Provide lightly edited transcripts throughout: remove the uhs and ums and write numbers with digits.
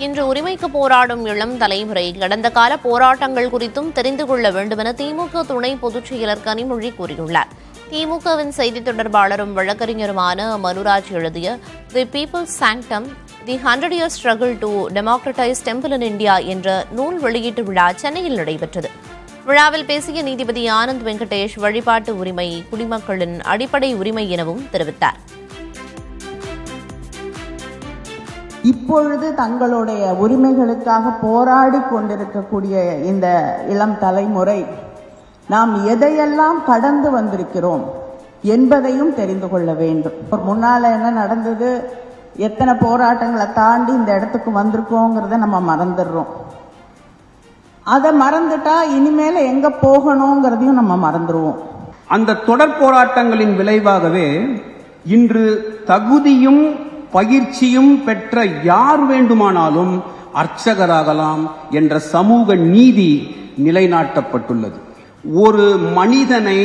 இன்று உரிமைக்கு போராடும் இளம் தலைமுறை கடந்த கால போராட்டங்கள் குறித்தும் தெரிந்து கொள்ள வேண்டுமென திமுக துணை பொதுச் செயலர் கனிமொழி கூறியுள்ளார். திமுகவின் செய்தித் தொடர்பாளரும் வழக்கறிஞருமான மனுராஜ் எழுதிய தி peoples சாங்டம் the 100 Year Struggle to Democratize Temple in India என்ற நூல் வெளியீட்டு விழா சென்னையில் நடைபெற்றது. விழாவில் பேசிய நீதிபதி ஆனந்த் வெங்கடேஷ் வழிபாட்டு உரிமை குடிமக்களின் அடிப்படை உரிமை எனவும் தெரிவித்தார். இப்பொழுது தங்களுடைய உரிமைகளுக்காக போராடி கொண்டிருக்கக்கூடிய இந்த இளம் தலைமுறை நாம் எதையெல்லாம் கடந்து வந்திருக்கிறோம் என்பதையும் தெரிந்து கொள்ள வேண்டும். முன்னால என்ன நடந்தது, எத்தனை போராட்டங்களை தாண்டி இந்த இடத்துக்கு வந்திருக்கோங்கிறத நம்ம மறந்துடுறோம். அதை மறந்துட்டா இனிமேல எங்க போகணுங்கிறதையும் நம்ம மறந்துடுவோம். அந்த தொடர் போராட்டங்களின் விளைவாகவே இன்று தகுதியும் பயிற்சியும் பெற்ற யார் வேண்டுமானாலும் அர்ச்சகராகலாம் என்ற சமூக நீதி நிலைநாட்டப்பட்டுள்ளது. ஒரு மனிதனை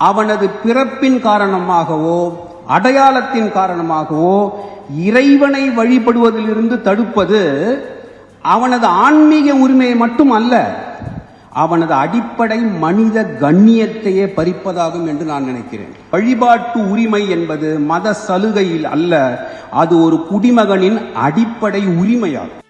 அவனது பிறப்பின் காரணமாகவோ அடையாளத்தின் காரணமாகவோ இறைவனை வழிபடுவதிலிருந்து தடுப்பது அவனது ஆன்மீக உரிமையை மட்டும் அல்ல, அவனது அடிப்படை மனித கண்ணியத்தையே பறிப்பதாகும் என்று நான் நினைக்கிறேன். வழிபாட்டு உரிமை என்பது மத சலுகையில் அல்ல, அது ஒரு குடிமகனின் அடிப்படை உரிமையாகும்.